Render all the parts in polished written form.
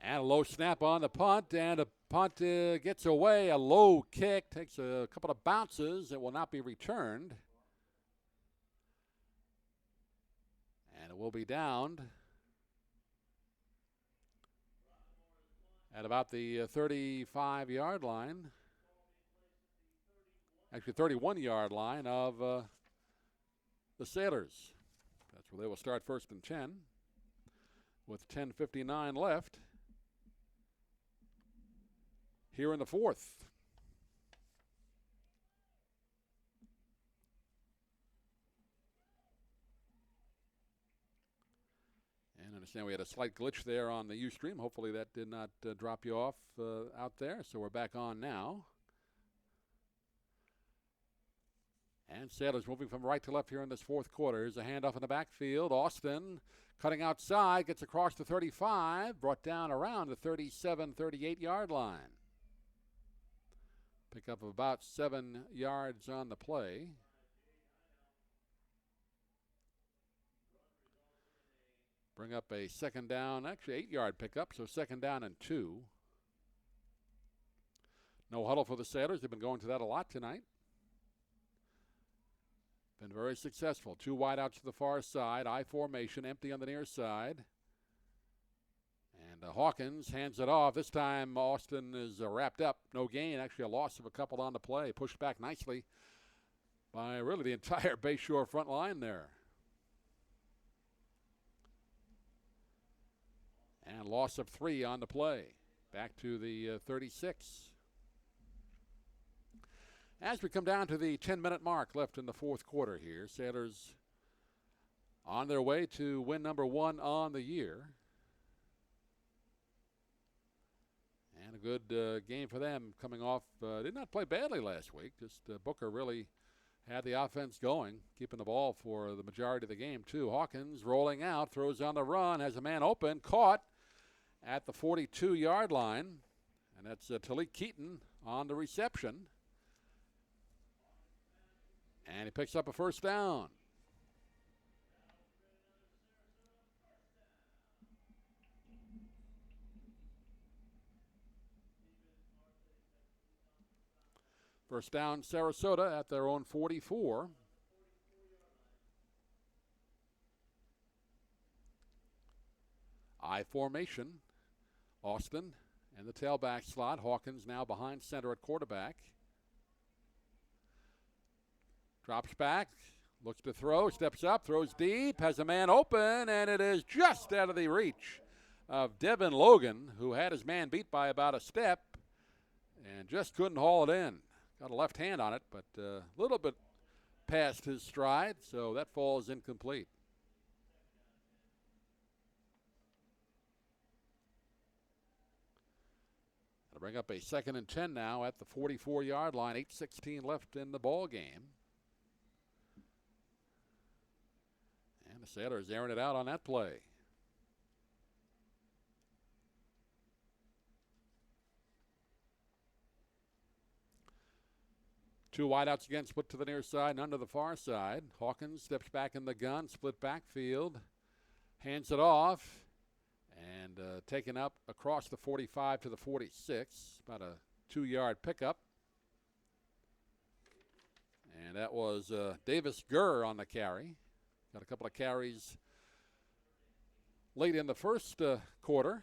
And a low snap on the punt, and a punt gets away. A low kick takes a couple of bounces. It will not be returned. And it will be downed at about the 35-yard line. Actually, 31-yard line of the Sailors. That's where they will start first and 10 with 10:59 left here in the fourth. And understand we had a slight glitch there on the Ustream. Hopefully that did not drop you off out there. So we're back on now. And Sailors moving from right to left here in this fourth quarter. Here's a handoff in the backfield. Austin cutting outside, gets across the 35, brought down around the 37, 38-yard line. Pick up about 7 yards on the play. Bring up a second down, actually 8-yard pickup, so second down and 2. No huddle for the Sailors. They've been going to that a lot tonight. Been very successful. 2 wideouts to the far side. I formation, empty on the near side. And Hawkins hands it off. This time Austin is wrapped up. No gain. Actually a loss of a couple on the play. Pushed back nicely by really the entire Bayshore front line there. And loss of 3 on the play. Back to the 36. As we come down to the 10-minute mark left in the fourth quarter here, Sailors on their way to win number 1 on the year. And a good game for them coming off. Did not play badly last week. Just Booker really had the offense going, keeping the ball for the majority of the game, too. Hawkins rolling out, throws on the run, has a man open, caught at the 42-yard line. And that's Talik Keaton on the reception. And he picks up a first down. First down, Sarasota at their own 44. I formation. Austin in the tailback slot. Hawkins now behind center at quarterback. Drops back, looks to throw, steps up, throws deep, has a man open, and it is just out of the reach of Devin Logan, who had his man beat by about a step and just couldn't haul it in. Got a left hand on it, but a little bit past his stride, so that falls incomplete. That'll bring up a 2nd and 10 now at the 44-yard line, 8:16 left in the ball game. And the Sailors airing it out on that play. Two wideouts again, split to the near side, none to the far side. Hawkins steps back in the gun, split backfield, hands it off, and taken up across the 45 to the 46, about a 2-yard pickup. And that was Davis Gurr on the carry. Got a couple of carries late in the first quarter,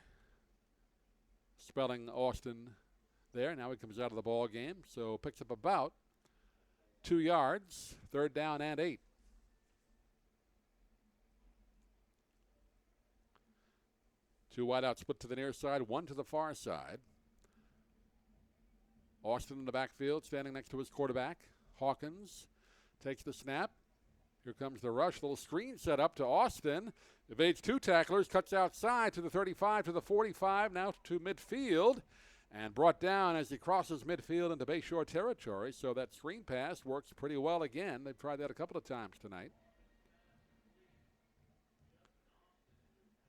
spelling Austin there. Now he comes out of the ball game, so picks up about 2 yards, 3rd down and 8. Two wideouts split to the near side, one to the far side. Austin in the backfield, standing next to his quarterback. Hawkins takes the snap. Here comes the rush. Little screen set up to Austin. Evades 2 tacklers, cuts outside to the 35, to the 45, now to midfield. And brought down as he crosses midfield into Bayshore territory. So that screen pass works pretty well again. They've tried that a couple of times tonight.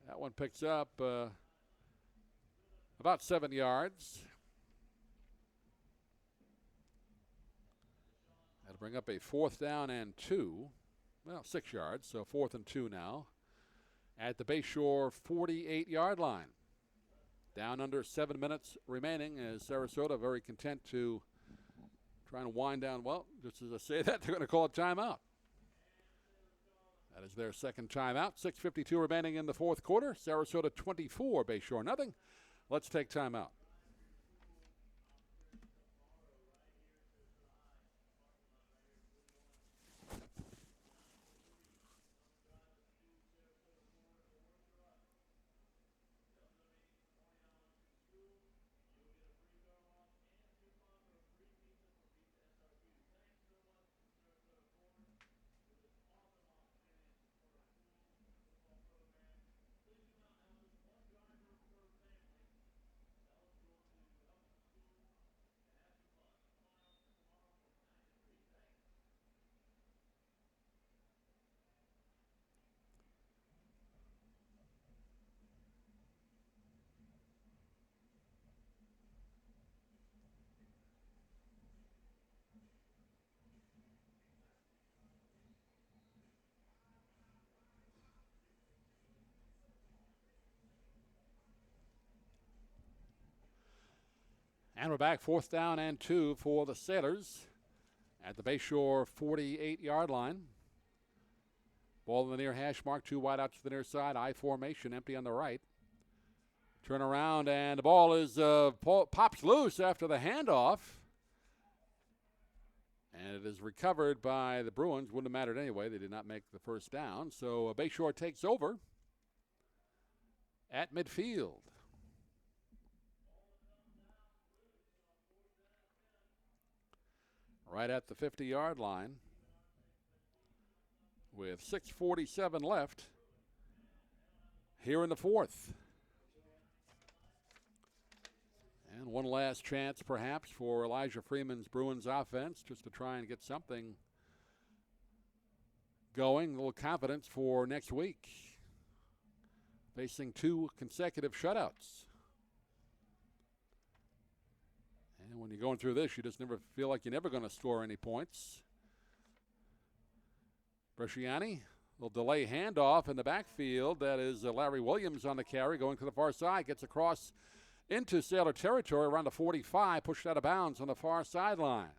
That one picks up about 7 yards. That'll bring up a 4th down and 2. Well, 6 yards, so 4th and 2 now at the Bayshore 48-yard line. Down under 7 minutes remaining as Sarasota very content to try and wind down. Well, just as I say that, they're going to call a timeout. That is their second timeout. 6:52 remaining in the fourth quarter. Sarasota 24, Bayshore nothing. Let's take timeout. And we're back, 4th down and 2 for the Sailors at the Bayshore 48-yard line. Ball in the near hash mark, 2 wide out to the near side, I formation, empty on the right. Turn around, and the ball is pops loose after the handoff. And it is recovered by the Bruins. Wouldn't have mattered anyway. They did not make the first down. So Bayshore takes over at midfield. Right at the 50-yard line with 6:47 left here in the fourth. And one last chance perhaps for Elijah Freeman's Bruins offense just to try and get something going, a little confidence for next week. Facing 2 consecutive shutouts. And when you're going through this, you just never feel like you're never going to score any points. Bresciani, little delay handoff in the backfield. That is Larry Williams on the carry, going to the far side. Gets across into Sailor territory around the 45, pushed out of bounds on the far sideline.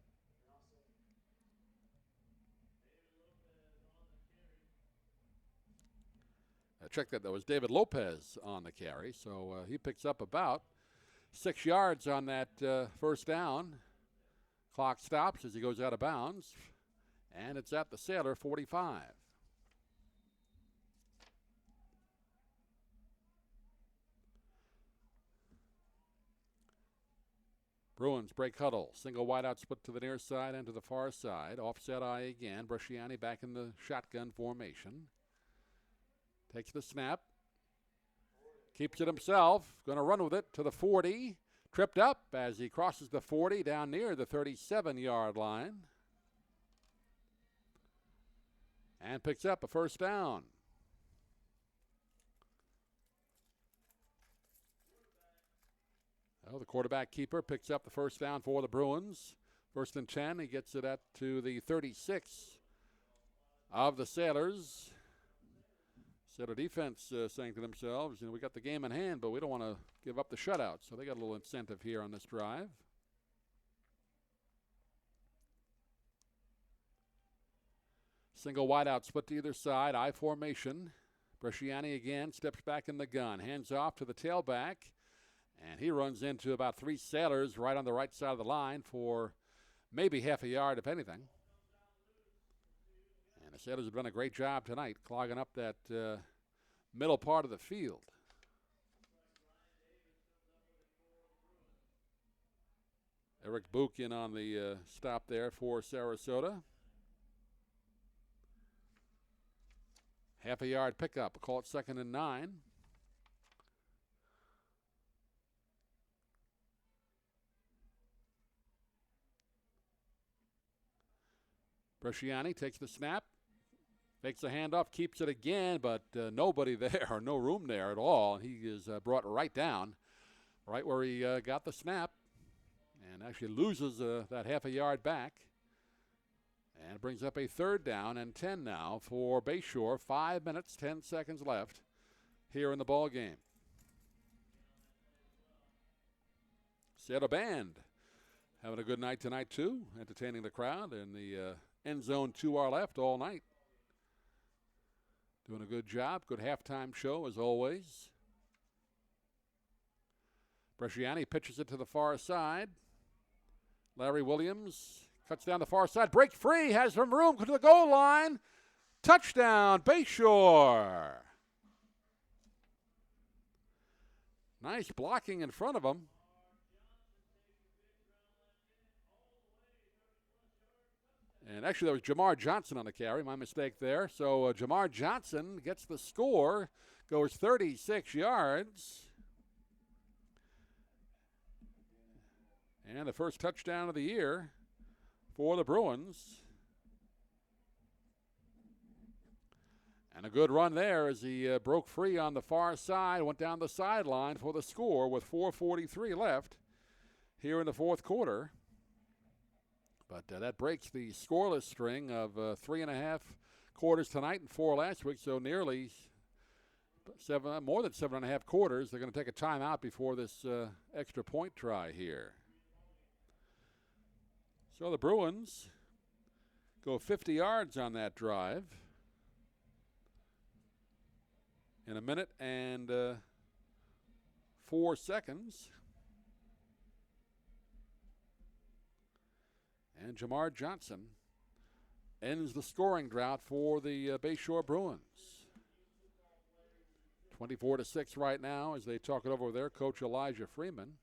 Check that was David Lopez on the carry, so he picks up about 6 yards on that first down. Clock stops as he goes out of bounds, and it's at the Sailor 45. Bruins break huddle. Single wideout split to the near side and to the far side. Offset eye again. Bresciani back in the shotgun formation. Takes the snap. Keeps it himself. Going to run with it to the 40. Tripped up as he crosses the 40 down near the 37-yard line. And picks up a first down. Well, the quarterback keeper picks up the first down for the Bruins. 1st and 10. He gets it to the 36 of the Sailors. Sailor defense saying to themselves, we got the game in hand, but we don't want to give up the shutout. So they got a little incentive here on this drive. Single wideout split to either side, I formation. Bresciani again steps back in the gun, hands off to the tailback, and he runs into about 3 Sailors right on the right side of the line for maybe half a yard, if anything. And the Sailors have done a great job tonight clogging up that middle part of the field. Eric Buchan on the stop there for Sarasota. Half a yard pickup. Call it 2nd and 9. Bresciani takes the snap, fakes a handoff, keeps it again, but nobody there, or no room there at all. He is brought right down, right where he got the snap, and actually loses that half a yard back. And it brings up a 3rd down and 10 now for Bayshore. 5 minutes, 10 seconds left here in the ball game. Seattle Band having a good night tonight, too, entertaining the crowd in the end zone to our left all night. Doing a good job. Good halftime show, as always. Bresciani pitches it to the far side. Larry Williams cuts down the far side. Break free. Has some room to the goal line. Touchdown, Bayshore. Nice blocking in front of him. And actually, there was Jamar Johnson on the carry. My mistake there. So Jamar Johnson gets the score, goes 36 yards. And the first touchdown of the year for the Bruins. And a good run there as he broke free on the far side, went down the sideline for the score with 4:43 left here in the fourth quarter. But that breaks the scoreless string of 3.5 quarters tonight and 4 last week, so nearly more than 7.5 quarters. They're going to take a timeout before this extra point try here. So the Bruins go 50 yards on that drive in a minute and 4 seconds. And Jamar Johnson ends the scoring drought for the Bayshore Bruins. 24-6 right now as they talk it over with their coach Elijah Freeman.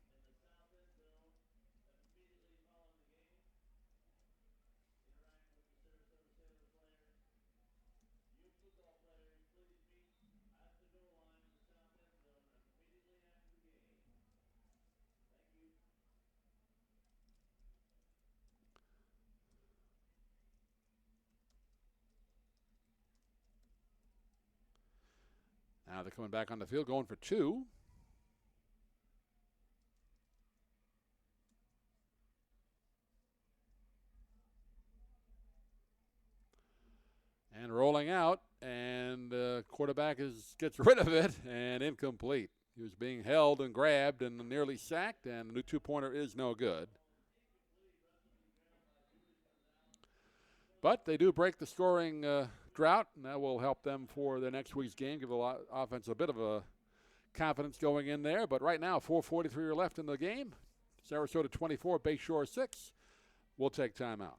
Now they're coming back on the field, going for 2. And rolling out, and quarterback gets rid of it, and incomplete. He was being held and grabbed and nearly sacked, and the new two-pointer is no good. But they do break the scoring drought, and that will help them for their next week's game, give the offense a bit of a confidence going in there. But right now, 4:43 are left in the game. Sarasota 24, Bayshore 6. We'll take timeout.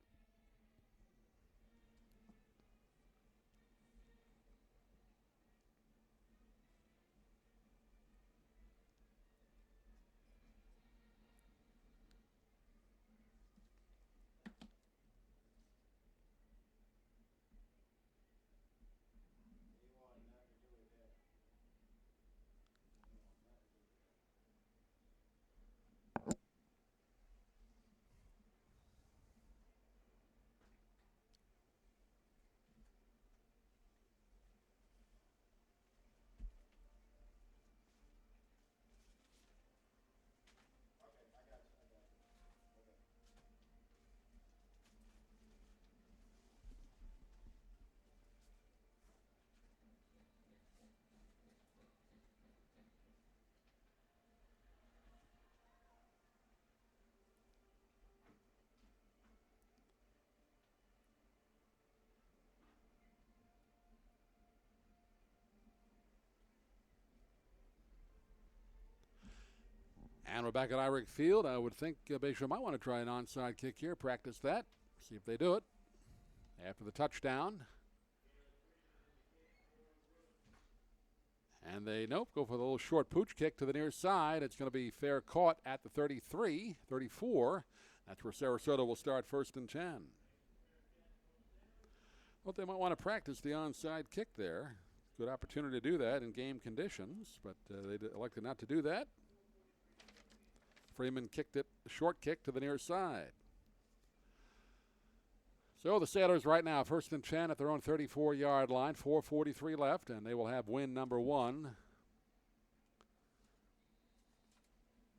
And we're back at Irick Field. I would think Bayshore might want to try an onside kick here, practice that, see if they do it after the touchdown. And they, go for the little short pooch kick to the near side. It's going to be fair caught at the 33, 34. That's where Sarasota will start 1st and 10. Well, they might want to practice the onside kick there. Good opportunity to do that in game conditions, but they elected not to do that. Freeman kicked it, short kick to the near side. So the Sailors right now, 1st and 10 at their own 34-yard line, 4:43 left, and they will have win number 1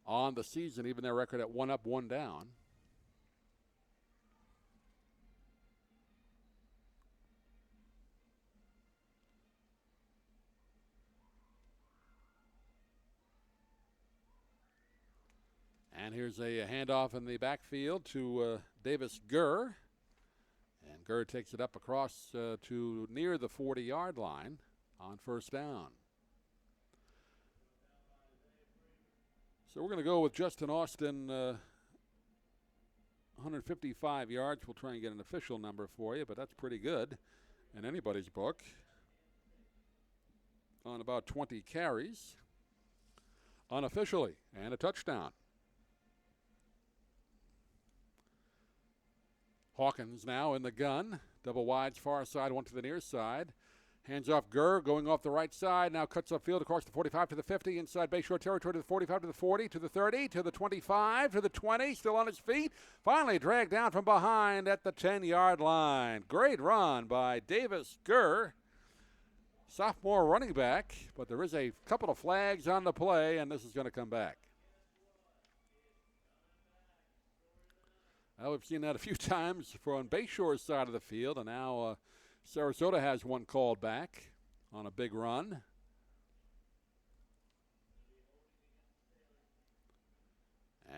on the season, even their record at 1 up, 1 down. And And here's a handoff in the backfield to Davis Gurr. And Gurr takes it up across to near the 40-yard line on first down. So we're going to go with Justin Austin, 155 yards. We'll try and get an official number for you, but that's pretty good in anybody's book. On about 20 carries. Unofficially, and a touchdown. Hawkins now in the gun. Double wides, far side, one to the near side. Hands off Gurr, going off the right side. Now cuts upfield across the 45 to the 50, inside Bayshore territory to the 45 to the 40, to the 30, to the 25, to the 20, still on his feet. Finally dragged down from behind at the 10-yard line. Great run by Davis Gurr, sophomore running back, but there is a couple of flags on the play, and this is going to come back. Well, we've seen that a few times on Bayshore's side of the field, and now Sarasota has one called back on a big run.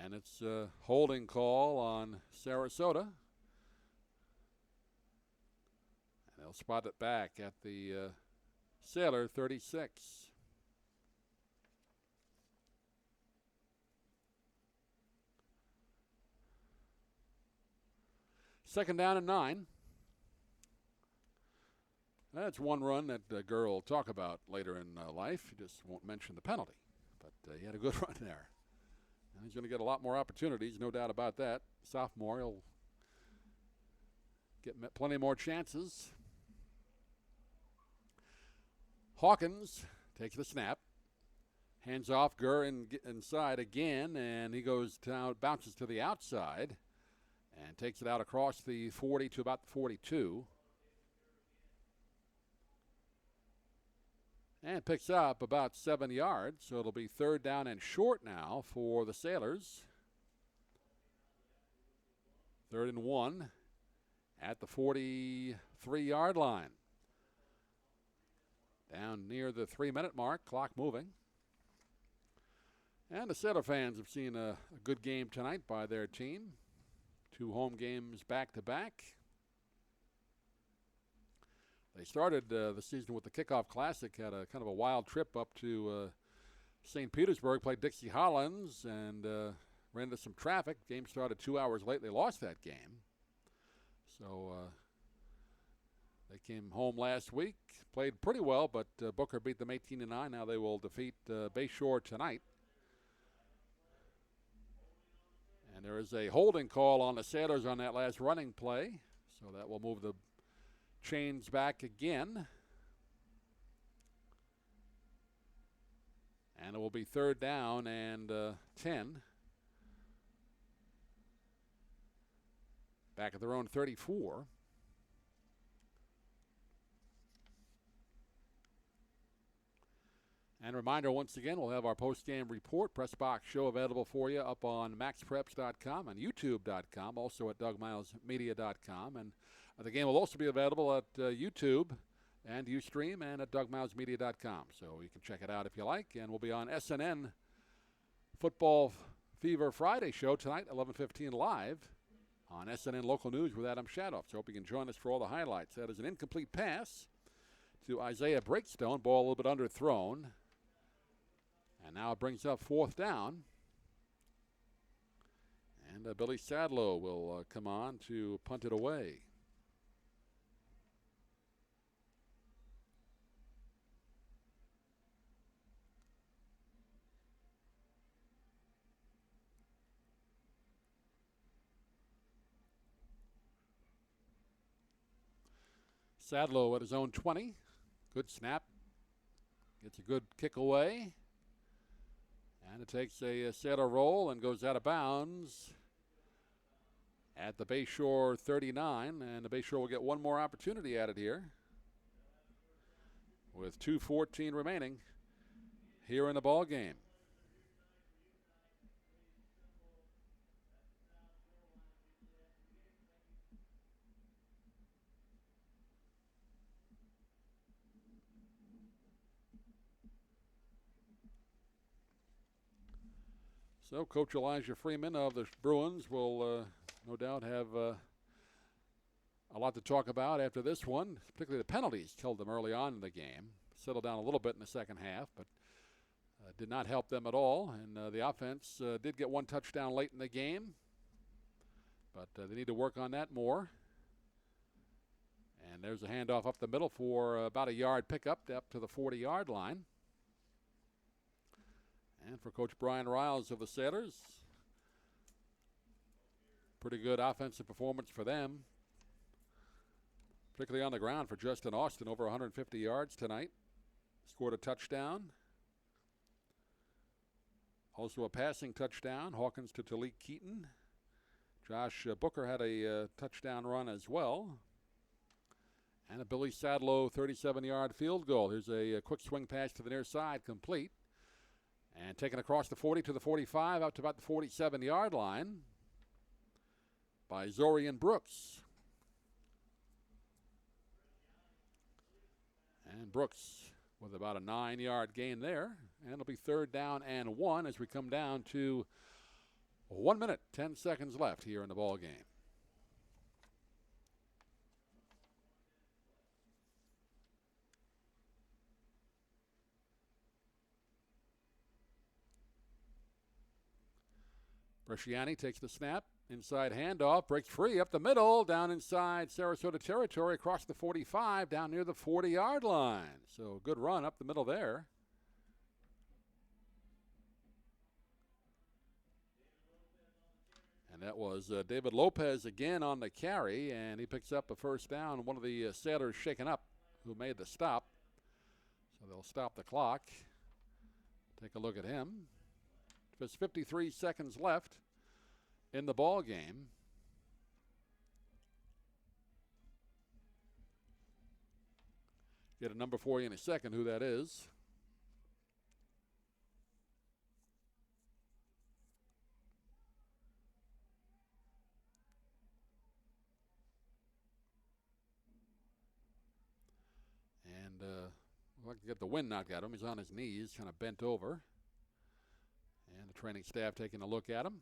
And it's a holding call on Sarasota. And they'll spot it back at the Sailor 36. Second down and 9. That's one run that Gurr will talk about later in life. He just won't mention the penalty. But he had a good run there. And he's going to get a lot more opportunities, no doubt about that. Sophomore, he'll get plenty more chances. Hawkins takes the snap. Hands off, Gurr inside again, and he goes down, bounces to the outside, and takes it out across the 40 to about the 42. And picks up about 7 yards, so it'll be third down and short now for the Sailors. 3rd and 1 at the 43-yard line. Down near the 3-minute mark, clock moving. And the Sailor fans have seen a good game tonight by their team. 2 home games back-to-back. They started the season with the Kickoff Classic, had a kind of a wild trip up to St. Petersburg, played Dixie Hollins, and ran into some traffic. Game started 2 hours late. They lost that game. So they came home last week, played pretty well, but Booker beat them 18-9. Now they will defeat Bayshore tonight. And there is a holding call on the Sailors on that last running play, so that will move the chains back again. And it will be 3rd down and 10. Back at their own 34. And a reminder, once again, we'll have our post-game report, press box show available for you up on maxpreps.com and youtube.com, also at dougmilesmedia.com. And the game will also be available at YouTube and Ustream and at dougmilesmedia.com. So you can check it out if you like. And we'll be on SNN Football Fever Friday show tonight, 11:15 live on SNN Local News with Adam Shadoff. So hope you can join us for all the highlights. That is an incomplete pass to Isaiah Breakstone. Ball a little bit underthrown. And now it brings up 4th down. And Billy Sadlow will come on to punt it away. Sadlow at his own 20. Good snap. Gets a good kick away. And it takes a Sailor roll and goes out of bounds at the Bayshore 39. And the Bayshore will get one more opportunity at it here with 2:14 remaining here in the ball game. So Coach Elijah Freeman of the Bruins will no doubt have a lot to talk about after this one. Particularly the penalties killed them early on in the game. Settled down a little bit in the second half, but did not help them at all. And the offense did get one touchdown late in the game, but they need to work on that more. And there's a handoff up the middle for about a yard pickup up to the 40-yard line. And for Coach Brian Riles of the Sailors, pretty good offensive performance for them, particularly on the ground for Justin Austin, over 150 yards tonight. Scored a touchdown. Also a passing touchdown, Hawkins to Talik Keaton. Josh Booker had a touchdown run as well. And a Billy Sadlow 37-yard field goal. Here's a quick swing pass to the near side, complete. And taken across the 40 to the 45, out to about the 47-yard line by Zorian Brooks. And Brooks with about a 9-yard gain there. And it'll be 3rd down and 1 as we come down to 1 minute, 10 seconds left here in the ball game. Bresciani takes the snap, inside handoff, breaks free up the middle, down inside Sarasota territory, across the 45, down near the 40-yard line. So good run up the middle there. And that was David Lopez again on the carry, and he picks up a 1st down. One of the Sailors shaken up who made the stop. So they'll stop the clock. Take a look at him. There's 53 seconds left in the ball game. Get a number for you in a second who that is. And I'd like to get the wind knocked out of him. He's on his knees, kind of bent over. And the training staff taking a look at him.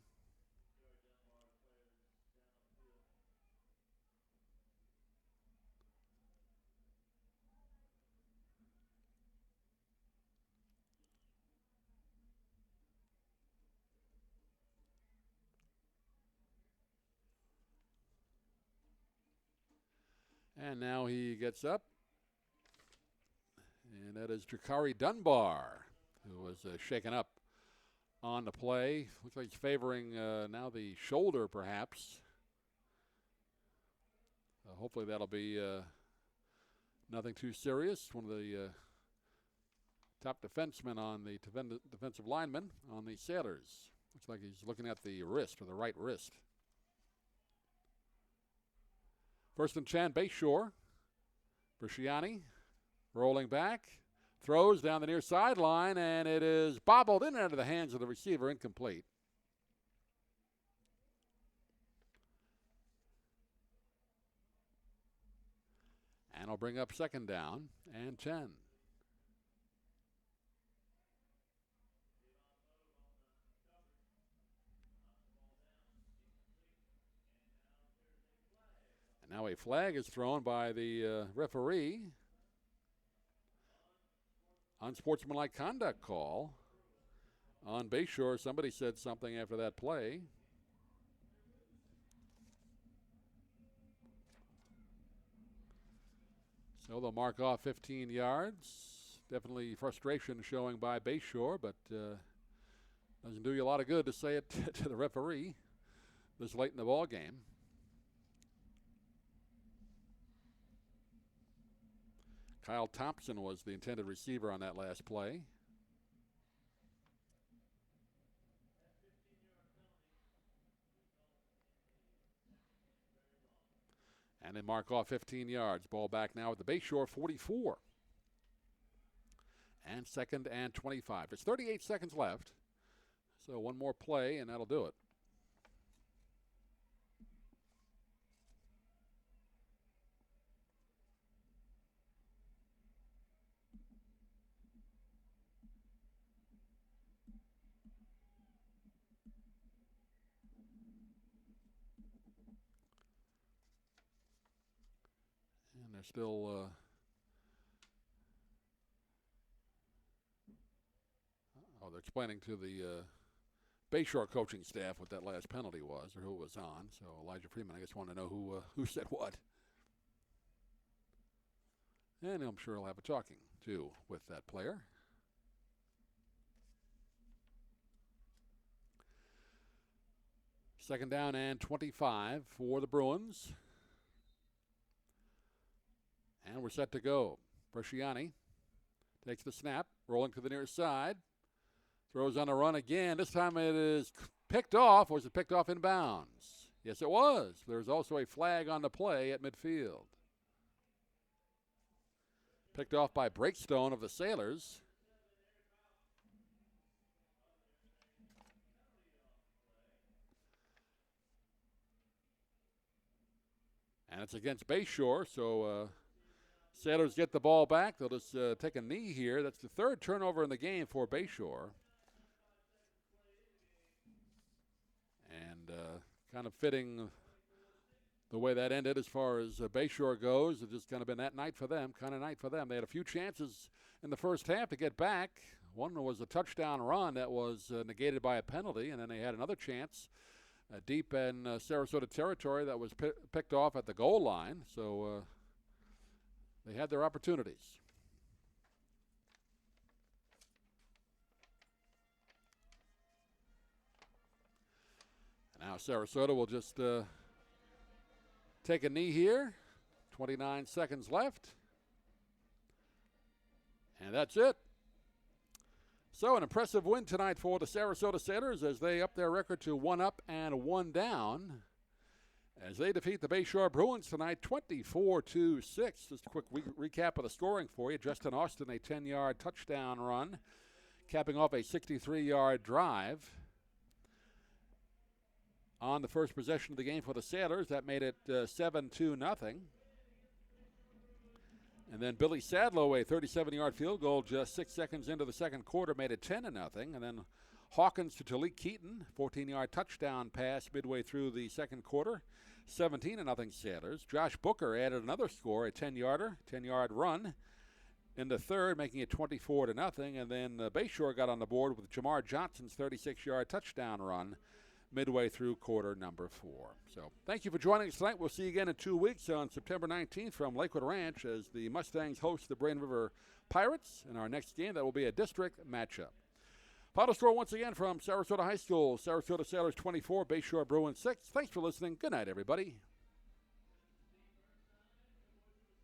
And now he gets up. And that is Jakari Dunbar, who was shaken up on the play. Looks like he's favoring now the shoulder, perhaps. Hopefully that'll be nothing too serious. One of the top defensemen on the defensive lineman on the Sailors. Looks like he's looking at the wrist, or the right wrist. 1st and 10, Bayshore. Bresciani rolling back. Throws down the near sideline, and it is bobbled in and out of the hands of the receiver, incomplete. And I'll bring up 2nd down and 10. And now a flag is thrown by the referee. Unsportsmanlike conduct call on Bayshore. Somebody said something after that play. So they'll mark off 15 yards. Definitely frustration showing by Bayshore, but doesn't do you a lot of good to say it to the referee this late in the ball game. Kyle Thompson was the intended receiver on that last play. And they mark off 15 yards. Ball back now at the Bayshore 44. And 2nd and 25. There's 38 seconds left. So one more play, and that'll do it. They're still they're explaining to the Bayshore coaching staff what that last penalty was or who it was on. So Elijah Freeman, I guess, wanted to know who said what. And I'm sure he'll have a talking, too, with that player. Second down and 25 for the Bruins. And we're set to go. Bresciani takes the snap, rolling to the near side. Throws on a run again. This time it is picked off, or was it picked off in bounds? Yes, it was. There's also a flag on the play at midfield. Picked off by Breakstone of the Sailors. And it's against Bayshore, so Sailors get the ball back. They'll just take a knee here. That's the third turnover in the game for Bayshore. And kind of fitting the way that ended as far as Bayshore goes. It's just kind of been that night for them, kind of night for them. They had a few chances in the first half to get back. One was a touchdown run that was negated by a penalty, and then they had another chance deep in Sarasota territory that was picked off at the goal line. So they had their opportunities. Now Sarasota will just take a knee here. 29 seconds left. And that's it. So an impressive win tonight for the Sarasota Sailors as they up their record to 1 up and 1 down as they defeat the Bayshore Bruins tonight 24-6. Just a quick recap of the scoring for you. Justin Austin, a 10-yard touchdown run, capping off a 63-yard drive. On the first possession of the game for the Sailors, that made it 7-0. And then Billy Sadlow, a 37-yard field goal just 6 seconds into the second quarter, made it 10-0. And then Hawkins to Talik Keaton, 14-yard touchdown pass midway through the second quarter, 17-0 Sailors. Josh Booker added another score, a 10-yard run in the third, making it 24-0. And then Bayshore got on the board with Jamar Johnson's 36-yard touchdown run midway through quarter number 4. So thank you for joining us tonight. We'll see you again in 2 weeks on September 19th from Lakewood Ranch as the Mustangs host the Brain River Pirates. In our next game, that will be a district matchup. Final score once again from Sarasota High School. Sarasota Sailors 24, Bayshore Bruins 6. Thanks for listening. Good night, everybody.